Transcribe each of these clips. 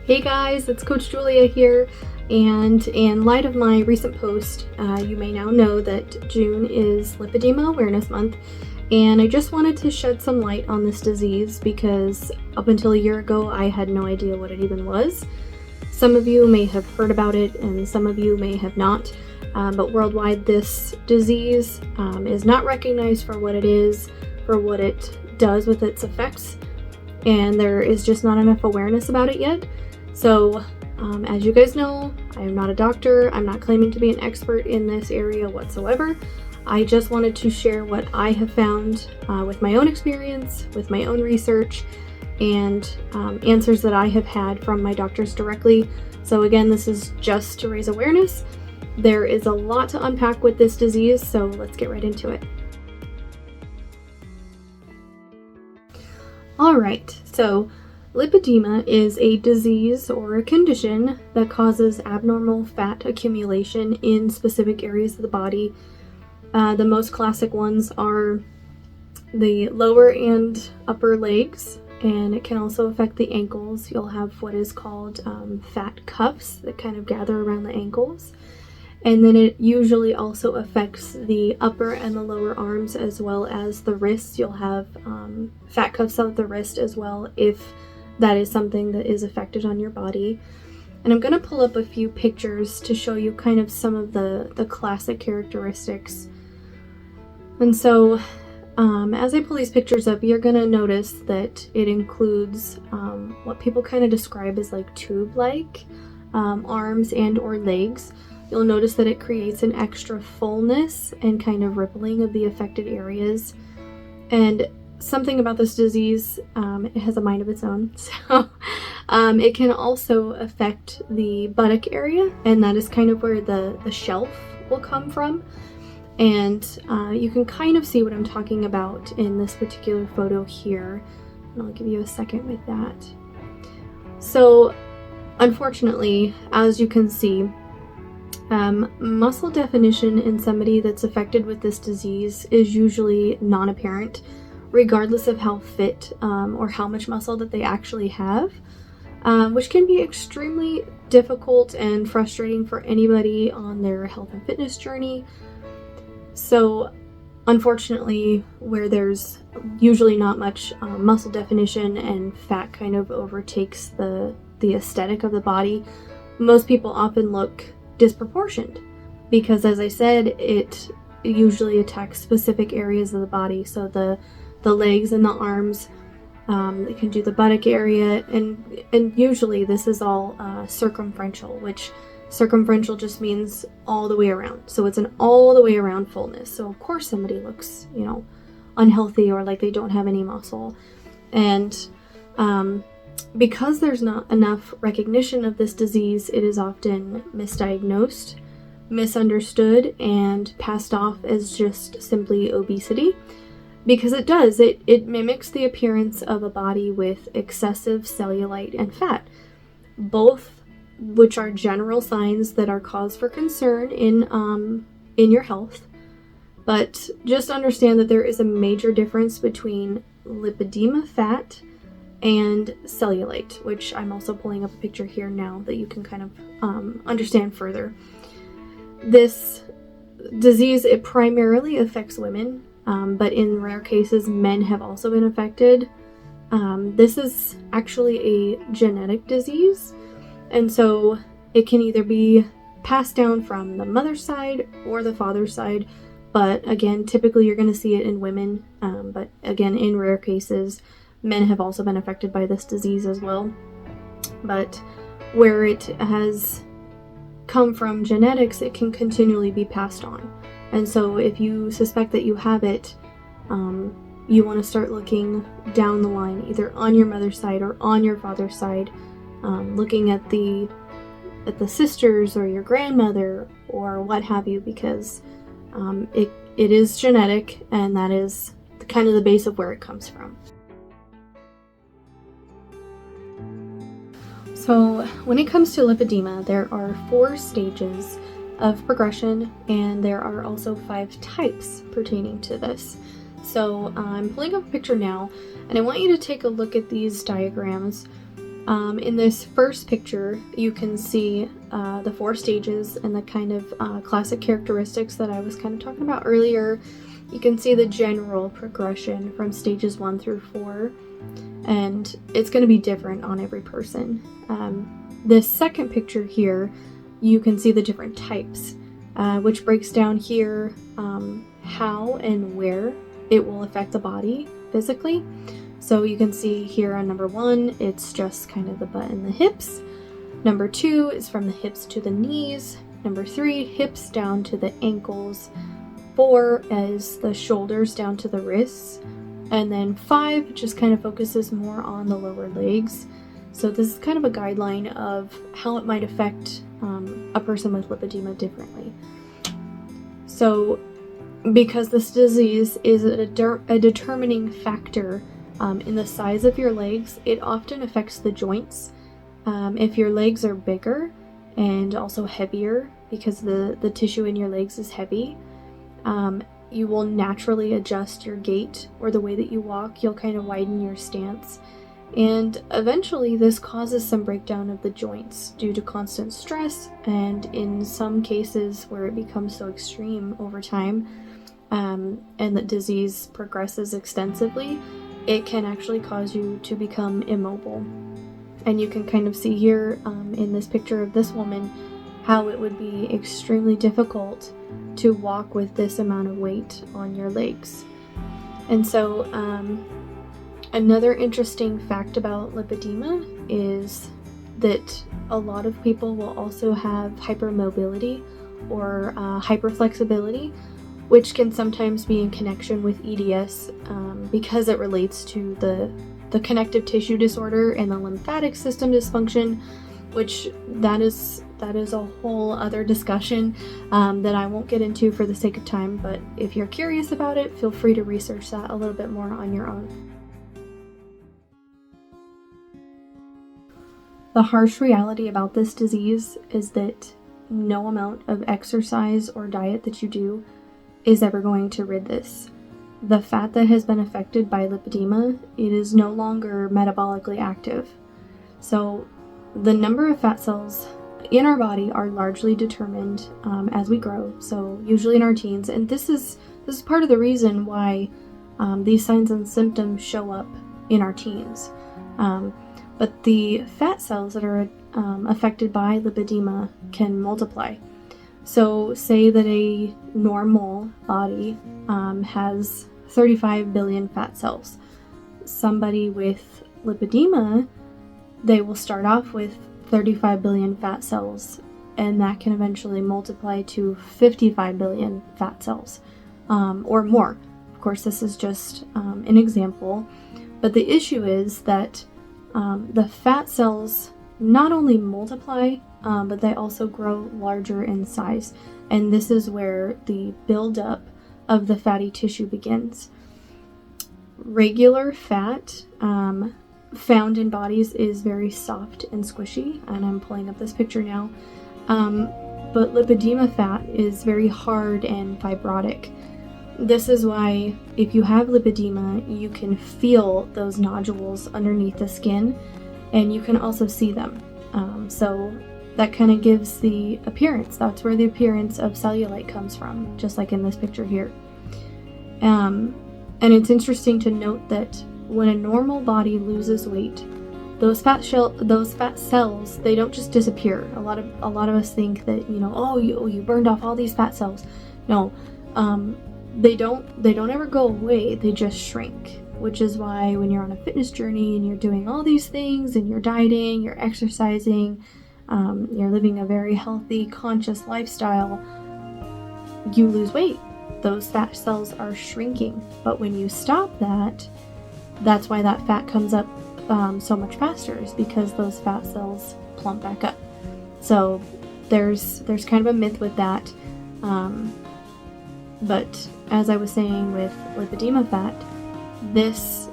Hey guys, it's Coach Julia here, and in light of my recent post, you may now know that June is Lipedema Awareness Month, and I just wanted to shed some light on this disease because up until a year ago I had no idea what it even was. Some of you may have heard about it and some of you may have not, but worldwide this disease is not recognized for what it is, for what it does with its effects, and there is just not enough awareness about it yet. So, as you guys know, I am not a doctor. I'm not claiming to be an expert in this area whatsoever. I just wanted to share what I have found with my own experience, with my own research, and answers that I have had from my doctors directly. So again, this is just to raise awareness. There is a lot to unpack with this disease, so let's get right into it. All right, so lipedema is a disease or a condition that causes abnormal fat accumulation in specific areas of the body. The most classic ones are the lower and upper legs, and it can also affect the ankles. You'll have what is called fat cuffs that kind of gather around the ankles. And then it usually also affects the upper and the lower arms as well as the wrists. You'll have fat cuffs out the wrist as well if that is something that is affected on your body. And I'm going to pull up a few pictures to show you kind of some of the classic characteristics. And so as I pull these pictures up, you're going to notice that it includes what people kind of describe as like tube-like arms and or legs. You'll notice that it creates an extra fullness and kind of rippling of the affected areas. And something about this disease, it has a mind of its own. So it can also affect the buttock area, and that is kind of where the shelf will come from. And you can kind of see what I'm talking about in this particular photo here. And I'll give you a second with that. So unfortunately, as you can see, muscle definition in somebody that's affected with this disease is usually non-apparent, regardless of how fit or how much muscle that they actually have, which can be extremely difficult and frustrating for anybody on their health and fitness journey. So unfortunately, where there's usually not much muscle definition and fat kind of overtakes the aesthetic of the body, most people often look disproportioned because, as I said, it usually attacks specific areas of the body. So the legs and the arms, it can do the buttock area, and usually this is all circumferential, which circumferential just means all the way around. So it's an all the way around fullness. So of course somebody looks, unhealthy or like they don't have any muscle. And because there's not enough recognition of this disease, it is often misdiagnosed, misunderstood, and passed off as just simply obesity. Because it mimics the appearance of a body with excessive cellulite and fat, both which are general signs that are cause for concern in your health. But just understand that there is a major difference between lipedema fat and cellulite, which I'm also pulling up a picture here now that you can kind of understand further. This disease, it primarily affects women, but in rare cases, men have also been affected. This is actually a genetic disease, and so it can either be passed down from the mother's side or the father's side. But again, typically you're going to see it in women, but again, in rare cases, men have also been affected by this disease as well. But where it has come from genetics, it can continually be passed on. And so if you suspect that you have it, you want to start looking down the line, either on your mother's side or on your father's side, looking at the sisters or your grandmother or what have you, because it is genetic, and that is kind of the base of where it comes from. So when it comes to lipedema, there are 4 stages of progression, and there are also 5 types pertaining to this. So I'm pulling up a picture now, and I want you to take a look at these diagrams In this first picture, you can see the 4 stages and the kind of classic characteristics that I was kind of talking about earlier. You can see the general progression from stages 1 through 4, and it's going to be different on every person. This second picture here, you can see the different types, which breaks down here how and where it will affect the body physically. So you can see here on number 1, it's just kind of the butt and the hips. Number 2 is from the hips to the knees. Number 3, hips down to the ankles. 4 is the shoulders down to the wrists. And then 5 just kind of focuses more on the lower legs. So this is kind of a guideline of how it might affect a person with lipedema differently. So because this disease is a determining factor in the size of your legs, it often affects the joints. If your legs are bigger and also heavier, because the tissue in your legs is heavy, you will naturally adjust your gait or the way that you walk. You'll kind of widen your stance. And eventually this causes some breakdown of the joints due to constant stress, and in some cases where it becomes so extreme over time and the disease progresses extensively, it can actually cause you to become immobile. And you can kind of see here in this picture of this woman how it would be extremely difficult to walk with this amount of weight on your legs. And so another interesting fact about lipedema is that a lot of people will also have hypermobility or hyperflexibility, which can sometimes be in connection with EDS because it relates to the connective tissue disorder and the lymphatic system dysfunction, which that is a whole other discussion that I won't get into for the sake of time, but if you're curious about it, feel free to research that a little bit more on your own. The harsh reality about this disease is that no amount of exercise or diet that you do is ever going to rid this. The fat that has been affected by lipedema, it is no longer metabolically active. So the number of fat cells in our body are largely determined as we grow, so usually in our teens, and this is part of the reason why these signs and symptoms show up in our teens. But the fat cells that are affected by lipedema can multiply. So say that a normal body has 35 billion fat cells. Somebody with lipedema, they will start off with 35 billion fat cells, and that can eventually multiply to 55 billion fat cells or more. Of course, this is just an example, but the issue is that the fat cells not only multiply, but they also grow larger in size. And this is where the buildup of the fatty tissue begins. Regular fat found in bodies is very soft and squishy, and I'm pulling up this picture now. But lipedema fat is very hard and fibrotic. This is why if you have lipedema, you can feel those nodules underneath the skin, and you can also see them. So that kind of gives the appearance. That's where the appearance of cellulite comes from, just like in this picture here. And it's interesting to note that when a normal body loses weight, those fat cells, they don't just disappear. A lot of us think that, you burned off all these fat cells. No, they don't ever go away. They just shrink, which is why when you're on a fitness journey and you're doing all these things and you're dieting, you're exercising, you're living a very healthy, conscious lifestyle, you lose weight. Those fat cells are shrinking. But when you stop that, that's why that fat comes up so much faster, is because those fat cells plump back up. So there's kind of a myth with that. But as I was saying with lipedema fat, this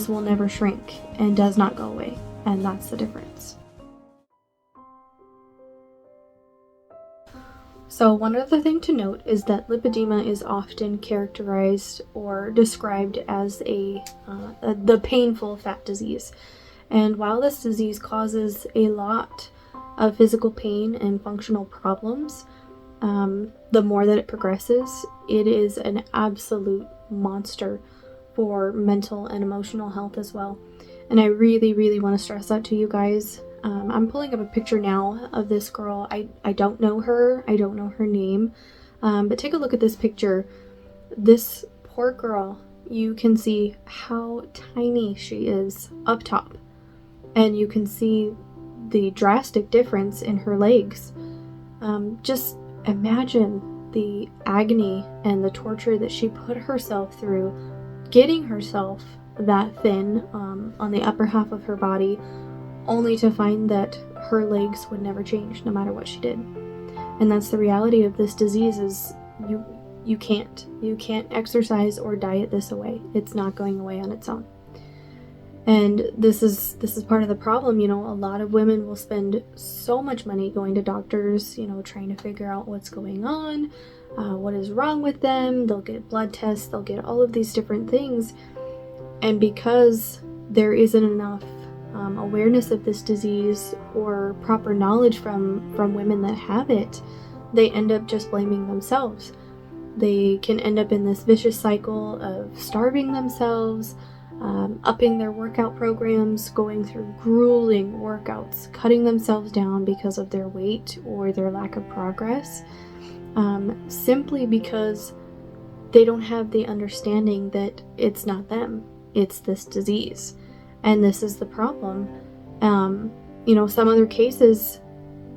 will never shrink and does not go away, and that's the difference. So one other thing to note is that lipedema is often characterized or described as the painful fat disease. And while this disease causes a lot of physical pain and functional problems, the more that it progresses, it is an absolute monster for mental and emotional health as well. And I really, really want to stress that to you guys. I'm pulling up a picture now of this girl. I don't know her. I don't know her name. But take a look at this picture. This poor girl, you can see how tiny she is up top. And you can see the drastic difference in her legs. Just imagine the agony and the torture that she put herself through getting herself that thin on the upper half of her body, only to find that her legs would never change no matter what she did. And that's the reality of this disease, is you can't exercise or diet this away. It's not going away on its own. And this is part of the problem. A lot of women will spend so much money going to doctors, trying to figure out what's going on, what is wrong with them. They'll get blood tests, they'll get all of these different things. And because there isn't enough awareness of this disease or proper knowledge from women that have it, they end up just blaming themselves. They can end up in this vicious cycle of starving themselves, upping their workout programs, going through grueling workouts, cutting themselves down because of their weight or their lack of progress, simply because they don't have the understanding that it's not them, it's this disease. And this is the problem. Some other cases,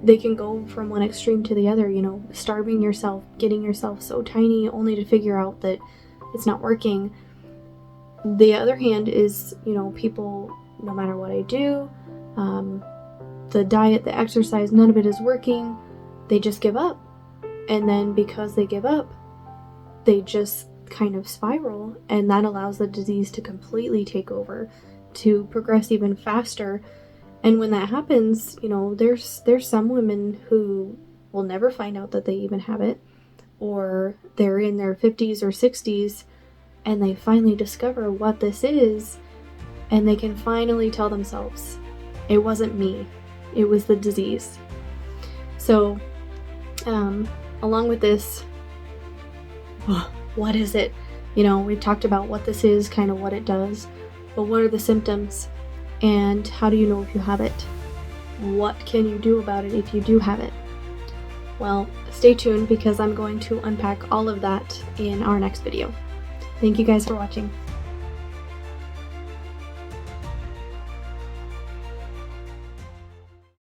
they can go from one extreme to the other, starving yourself, getting yourself so tiny only to figure out that it's not working. The other hand is, people, no matter what I do, the diet, the exercise, none of it is working. They just give up. And then because they give up, they just kind of spiral, and that allows the disease to completely take over, to progress even faster. And when that happens, there's some women who will never find out that they even have it, or they're in their 50s or 60s and they finally discover what this is, and they can finally tell themselves, it wasn't me, it was the disease. So along with this, what is it? We've talked about what this is, kind of what it does, but what are the symptoms? And how do you know if you have it? What can you do about it if you do have it? Well, stay tuned, because I'm going to unpack all of that in our next video. Thank you guys for watching.